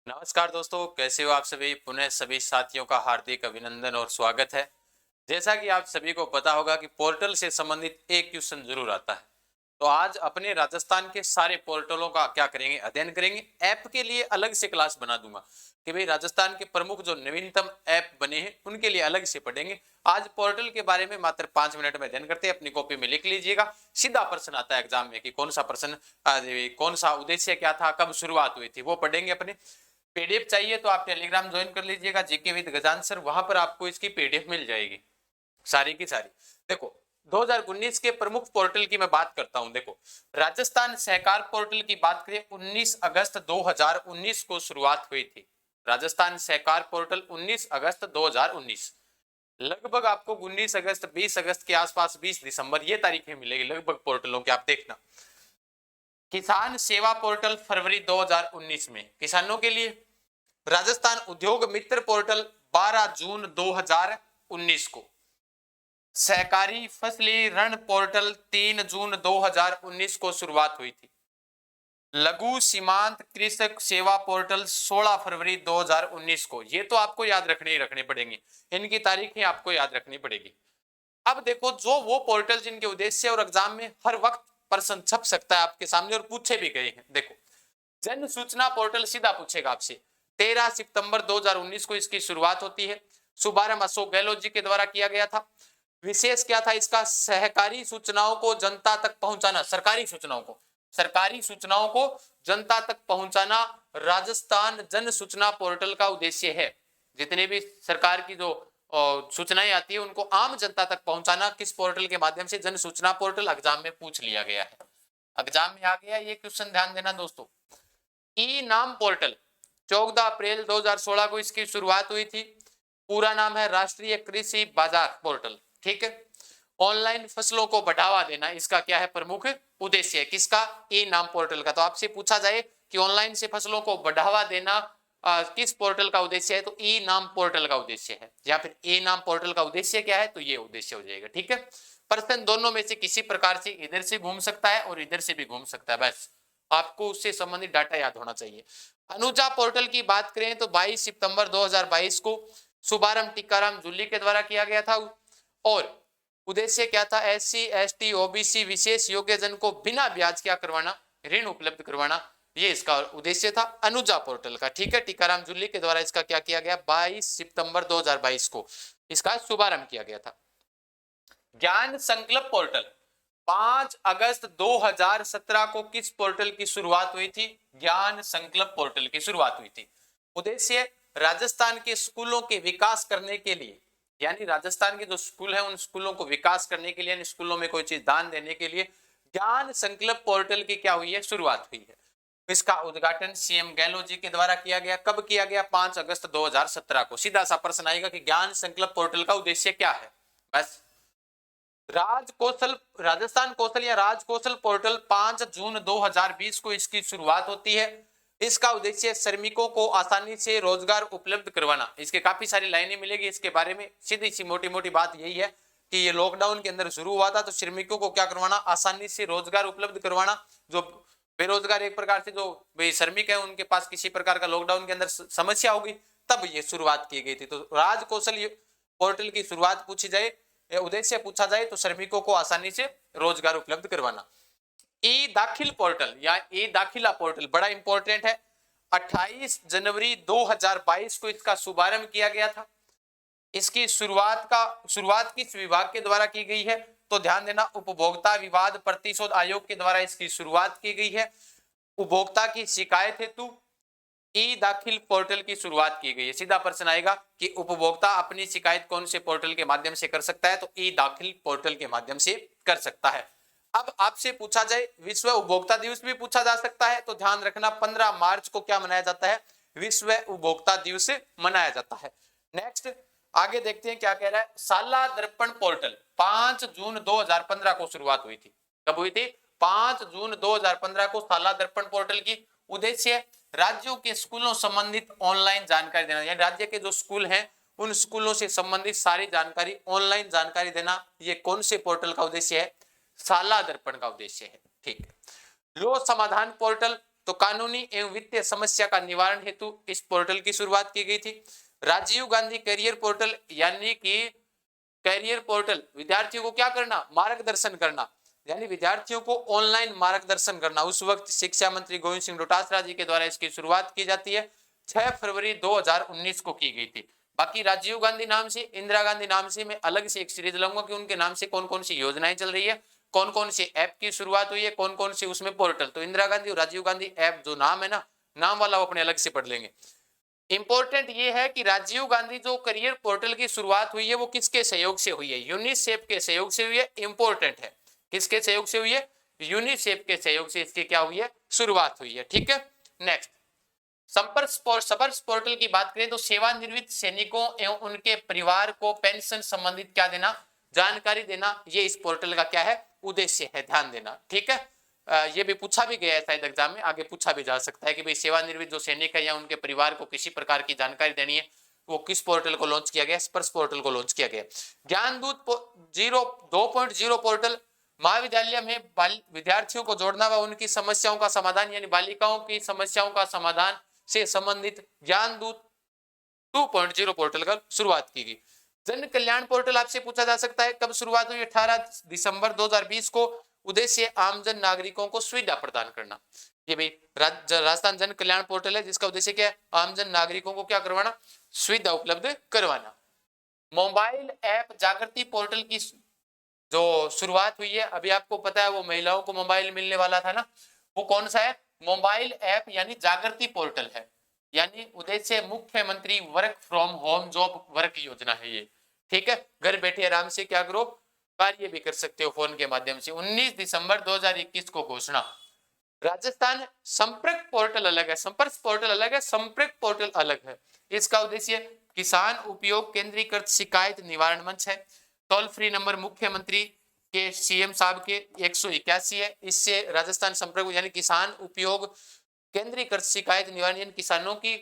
नमस्कार दोस्तों, कैसे हो आप सभी। पुनः सभी साथियों का हार्दिक अभिनंदन और स्वागत है। जैसा कि आप सभी को पता होगा कि पोर्टल से संबंधित एक क्वेश्चन जरूर आता है। तो आज अपने राजस्थान के सारे पोर्टलों का क्या करेंगे, अध्ययन करेंगे। ऐप के लिए अलग से क्लास बना दूंगा कि भाई राजस्थान के प्रमुख जो नवीनतम ऐप बने हैं उनके लिए अलग से पढ़ेंगे। आज पोर्टल के बारे में मात्र 5 मिनट में अध्ययन करते हैं। अपनी कॉपी में लिख लीजिएगा। सीधा प्रश्न आता है एग्जाम में कि कौन सा प्रश्न, कौन सा उद्देश्य क्या था, कब शुरुआत हुई थी, वो पढ़ेंगे अपने। पीडीएफ चाहिए तो आप टेलीग्राम ज्वाइन कर लीजिएगा, जीके विद गजान सर। वहां पर आपको इसकी पीडीएफ मिल जाएगी सारी की सारी। देखो 2019 के प्रमुख पोर्टल की मैं बात करता हूं। देखो राजस्थान सहकार पोर्टल की बात करें, 19 अगस्त 2019 को शुरुआत हुई थी। राजस्थान सहकार पोर्टल 19 अगस्त 2019। लगभग आपको 19 अगस्त 20 अगस्त के आसपास, 20 दिसंबर ये तारीखें मिलेगी लगभग पोर्टलों के, आप देखना। किसान सेवा पोर्टल फरवरी 2019 में किसानों के लिए। राजस्थान उद्योग मित्र पोर्टल 12 जून 2019 को। सहकारी फसली ऋण पोर्टल 3 जून 2019 को शुरुआत हुई थी। लघु सीमांत कृषक सेवा पोर्टल 16 फरवरी 2019 को। ये तो आपको याद रखने ही रखने पड़ेंगे, इनकी तारीखें आपको याद रखनी पड़ेगी। अब देखो, जो वो पोर्टल जिनके उद्देश्य और एग्जाम में हर वक्त प्रश्न छप सकता है आपके सामने और पूछे भी गए हैं। देखो जन सूचना पोर्टल सीधा पूछेगा आपसे। 13 सितंबर 2019 को इसकी शुरुआत होती है। शुभारंभ अशोक गहलोत जी के द्वारा किया गया था। विशेष क्या था इसका, सहकारी सूचनाओं को जनता तक पहुंचाना। सरकारी सूचनाओं को जनता तक पहुंचाना राजस्थान जन सूचना पोर्टल का उद्देश्य है। जितने भी सरकार की जो सूचनाएं आती है उनको आम जनता तक पहुंचाना किस पोर्टल के माध्यम से, जन सूचना पोर्टल। एग्जाम में पूछ लिया गया है, एग्जाम में आ गया ये क्वेश्चन, ध्यान देना दोस्तों। ई नाम पोर्टल 14 अप्रैल 2016 को इसकी शुरुआत हुई थी। पूरा नाम है राष्ट्रीय कृषि बाजार पोर्टल। ठीक है, ऑनलाइन फसलों को बढ़ावा देना इसका क्या है, प्रमुख उद्देश्य है। किसका, ई नाम पोर्टल का। तो आपसे पूछा जाए कि ऑनलाइन से फसलों को बढ़ावा देना किस पोर्टल का उद्देश्य है, तो ई नाम पोर्टल का उद्देश्य है। या फिर ई नाम पोर्टल का उद्देश्य क्या है, तो ये उद्देश्य हो जाएगा। ठीक है, प्रश्न दोनों में से किसी प्रकार से इधर से घूम सकता है और इधर से भी घूम सकता है, बस आपको उससे संबंधित डाटा याद होना चाहिए। अनुजा पोर्टल की बात करें तो 22 सितंबर 2022 को शुभारंभ टीकाराम जूली के द्वारा किया गया था। और उद्देश्य क्या था, SC ST OBC विशेष योग्य जन को बिना ब्याज क्या करवाना, ऋण उपलब्ध करवाना, ये इसका उद्देश्य था अनुजा पोर्टल का। ठीक है, टीकाराम जूली के द्वारा इसका क्या किया गया, 22 सितंबर 2022 को इसका शुभारंभ किया गया था। ज्ञान संकल्प पोर्टल 5 अगस्त 2017 को किस पोर्टल की शुरुआत हुई थी, ज्ञान संकल्प पोर्टल की शुरुआत हुई थी। उद्देश्य राजस्थान के स्कूलों के विकास करने के लिए, यानी राजस्थान के जो स्कूल है उन स्कूलों को विकास करने के लिए, स्कूलों में कोई चीज दान देने के लिए ज्ञान संकल्प पोर्टल की क्या हुई है, शुरुआत हुई है। इसका उद्घाटन सीएम गहलोत जी के द्वारा किया गया। कब किया गया, 5 अगस्त 2017 को। सीधा सा प्रश्न आएगा कि ज्ञान संकल्प पोर्टल का उद्देश्य क्या है, बस। राजस्थान कौशल या राज कौशल पोर्टल 5 जून 2020 को इसकी शुरुआत होती है। इसका उद्देश्य श्रमिकों को आसानी से रोजगार उपलब्ध करवाना। इसके काफी सारी लाइनें मिलेगी इसके बारे में। सीधी सी मोटी मोटी बात यही है कि ये लॉकडाउन के अंदर शुरू हुआ था, तो श्रमिकों को क्या करवाना, आसानी से रोजगार उपलब्ध करवाना। जो बेरोजगार एक प्रकार से जो श्रमिक है उनके पास किसी प्रकार का लॉकडाउन के अंदर समस्या होगी, तब ये शुरुआत की गई थी। तो राज कौशल पोर्टल की शुरुआत पूछी जाए, उद्देश्य पूछा जाए तो श्रमिकों को आसानी से रोजगार उपलब्ध करवाना। ई दाखिल पोर्टल या ई दाखिला पोर्टल बड़ा इंपॉर्टेंट है। 28 जनवरी 2022 को इसका शुभारंभ किया गया था। इसकी शुरुआत किस विभाग के द्वारा की गई है, तो ध्यान देना, उपभोक्ता विवाद प्रतिशोध आयोग के द्वारा इसकी शुरुआत की गई है। उपभोक्ता की शिकायत हेतु ई दाखिल पोर्टल की शुरुआत की गई है। सीधा प्रश्न आएगा कि उपभोक्ता अपनी शिकायत कौन से पोर्टल के माध्यम से कर सकता है, तो ई दाखिल पोर्टल के माध्यम से कर सकता है। अब आपसे पूछा जाए, विश्व उपभोक्ता दिवस भी पूछा जा सकता है, तो ध्यान रखना 15 मार्च को क्या मनाया जाता है, विश्व उपभोक्ता दिवस मनाया जाता है। नेक्स्ट आगे देखते हैं क्या कह रहा है। साला दर्पण पोर्टल 5 जून 2015 को शुरुआत हुई थी। कब हुई थी, 5 जून 2015 को साला दर्पण पोर्टल की। उद्देश्य राज्यों के स्कूलों संबंधित ऑनलाइन जानकारी देना, यानी राज्य के जो स्कूल हैं उन स्कूलों से संबंधित सारी जानकारी, ऑनलाइन जानकारी देना। ये कौन से पोर्टल का उद्देश्य है, साला दर्पण का उद्देश्य है। ठीक है, लो समाधान पोर्टल तो कानूनी एवं वित्तीय समस्या का निवारण हेतु इस पोर्टल की शुरुआत की गई थी। राजीव गांधी करियर पोर्टल, यानी कि करियर पोर्टल विद्यार्थियों को क्या करना, मार्गदर्शन करना, यानी विद्यार्थियों को ऑनलाइन मार्गदर्शन करना। उस वक्त शिक्षा मंत्री गोविंद सिंह डोटासरा जी के द्वारा इसकी शुरुआत की जाती है। 6 फरवरी 2019 को की गई थी। बाकी राजीव गांधी नाम से, इंदिरा गांधी नाम से मैं अलग से एक सीरीज लाऊंगा कि उनके नाम से कौन कौन सी योजनाएं चल रही है, कौन कौन से ऐप की शुरुआत हुई है, कौन कौन से उसमें पोर्टल। तो इंदिरा गांधी और राजीव गांधी ऐप जो नाम है ना, नाम वाला वो अपने अलग से पढ़ लेंगे। इंपॉर्टेंट ये है कि राजीव गांधी जो करियर पोर्टल की शुरुआत हुई है वो किसके सहयोग से हुई है, यूनिसेफ के सहयोग से हुई है। इंपॉर्टेंट है, किसके सहयोग से हुई है, यूनिसेफ के सहयोग से इसकी क्या हुई है, शुरुआत हुई है। ठीक है, नेक्स्ट संपर्क पोर्टल की बात करें तो सेवानिवृत्त सैनिकों एवं उनके परिवार को पेंशन संबंधित क्या देना, जानकारी देना, ये इस पोर्टल का क्या है, उद्देश्य है, ध्यान देना। ठीक है, ये भी पूछा भी गया है शायद एग्जाम में, आगे पूछा भी जा सकता है कि भाई सेवानिवृत्त जो सैनिक है या उनके परिवार को किसी प्रकार की जानकारी देनी है, वो किस पोर्टल को लॉन्च किया गया, स्पर्श पोर्टल को लॉन्च किया गया। ज्ञान दूत 2.0 पोर्टल महाविद्यालय में विद्यार्थियों को जोड़ना व उनकी समस्याओं का समाधान, यानी बालिकाओं की समस्याओं का समाधान से संबंधित ज्ञान दूत 2.0 पोर्टल का शुरुआत की गई। जन कल्याण पोर्टल आपसे पूछा जा सकता है कब शुरुआत हुई, 18 दिसंबर 2020 को। उद्देश्य आमजन नागरिकों को सुविधा प्रदान करना। ये भी राजस्थान जन कल्याण पोर्टल है जिसका उद्देश्य क्या है, आमजन नागरिकों को क्या करवाना, सुविधा उपलब्ध करवाना। मोबाइल ऐप जागृति पोर्टल की जो शुरुआत हुई है, अभी आपको पता है वो महिलाओं को मोबाइल मिलने वाला था ना, वो कौन सा है, मोबाइल ऐप यानी जागृति पोर्टल है। यानी उद्देश्य मुख्यमंत्री work from home job work योजना है ये। ठीक है, घर बैठे आराम से क्या करो, कार्य भी कर सकते हो फोन के माध्यम से। 19 दिसंबर 2021 को घोषणा। राजस्थान संपर्क पोर्टल अलग है, संपर्क पोर्टल अलग है, संपर्क पोर्टल अलग है। इसका उद्देश्य किसान उपयोग केंद्रीकृत शिकायत निवारण मंच है। टोल फ्री नंबर मुख्यमंत्री के सीएम साहब के 181 है। इससे राजस्थान संपर्क यानी किसान उपयोग केंद्रीकृत शिकायत निवारण, यानी किसानों की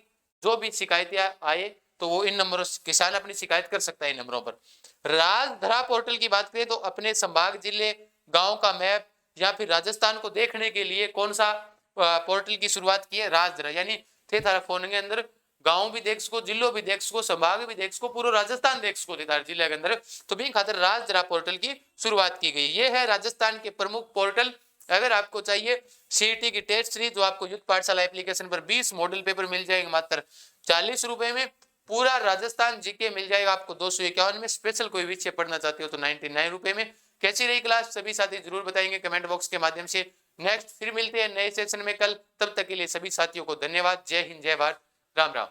जो भी शिकायतें आए तो वो इन नंबरों से किसान अपनी शिकायत कर सकता है इन नंबरों पर। राजधरा पोर्टल की बात करें तो अपने संभाग, जिले, गांव का मैप या फिर राजस्थान को देखने के लिए कौन सा पोर्टल की शुरुआत की है, राजधरा। यानी थे थारा फोन के अंदर गांव भी देख सको, जिलो भी देख सको, संभाग भी देख सको, पूरा राजस्थान देख सको थे जिले के अंदर। तो भी खातिर राजधरा पोर्टल की शुरुआत की गई। ये है राजस्थान के प्रमुख पोर्टल। अगर आपको चाहिए सीईटी की टेस्ट सीरीज जो आपको युक्त पाठशाला एप्लीकेशन पर 20 मॉडल पेपर मिल जाएंगे मात्र 40 रुपए में। पूरा राजस्थान जीके मिल जाएगा आपको 251 में। स्पेशल कोई विषय पढ़ना चाहते हो तो 99 रुपए में। कैसी रही क्लास सभी साथी जरूर बताएंगे कमेंट बॉक्स के माध्यम से। नेक्स्ट फिर मिलते हैं नए सेशन में कल, तब तक के लिए सभी साथियों को धन्यवाद। जय हिंद, जय भारत, राम राम।